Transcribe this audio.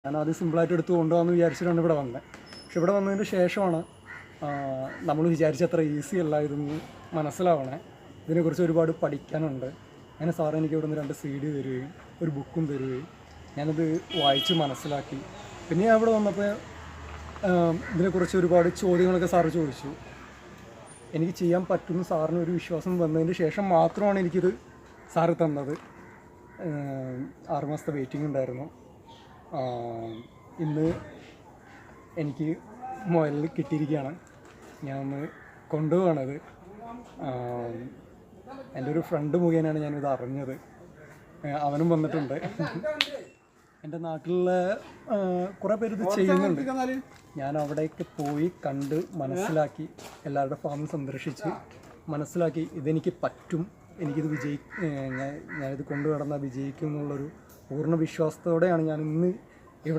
ഞാനത് സിമ്പിളായിട്ട് എടുത്ത് കൊണ്ടുപോകാമെന്ന് വിചാരിച്ചിട്ടാണ് ഇവിടെ വന്നത്. പക്ഷെ ഇവിടെ വന്നതിന് ശേഷമാണ് നമ്മൾ വിചാരിച്ചത്ര ഈസി അല്ല ഇതൊന്ന് മനസ്സിലാവണേ. ഇതിനെക്കുറിച്ച് ഒരുപാട് പഠിക്കാനുണ്ട്. അങ്ങനെ സാറ് എനിക്ക് ഇവിടെ നിന്ന് 2 CD തരികയും ഒരു ബുക്കും തരികയും ഞാനത് വായിച്ച് മനസ്സിലാക്കി. പിന്നെ ഞാൻ ഇവിടെ വന്നപ്പോൾ ഇതിനെക്കുറിച്ച് ഒരുപാട് ചോദ്യങ്ങളൊക്കെ സാറ് ചോദിച്ചു. എനിക്ക് ചെയ്യാൻ പറ്റുമെന്ന് സാറിന് ഒരു വിശ്വാസം വന്നതിന് ശേഷം മാത്രമാണ് എനിക്കിത് സാറ് തന്നത്. 6 മാസത്തെ വെയിറ്റിംഗ് ഉണ്ടായിരുന്നു. ഇന്ന് എനിക്ക് മുതൽ കിട്ടിയിരിക്കുകയാണ്. ഞാൻ ഒന്ന് കൊണ്ടുപോകണത്. എൻ്റെ ഒരു ഫ്രണ്ട് മുഖേനയാണ് ഞാനിത് അറിഞ്ഞത്. അവനും വന്നിട്ടുണ്ട്. എൻ്റെ നാട്ടിലുള്ള കുറേ പേര് ഇത് ചെയ്യുന്നുണ്ട്. ഞാൻ അവിടേക്ക് പോയി കണ്ട് മനസ്സിലാക്കി, എല്ലാവരുടെ ഫാം സന്ദർശിച്ച് മനസ്സിലാക്കി ഇതെനിക്ക് പറ്റും, ഞാനിത് കൊണ്ടുനടന്നാൽ വിജയിക്കും എന്നുള്ളൊരു പൂർണ്ണ വിശ്വാസത്തോടെയാണ് ഞാൻ ഇന്ന്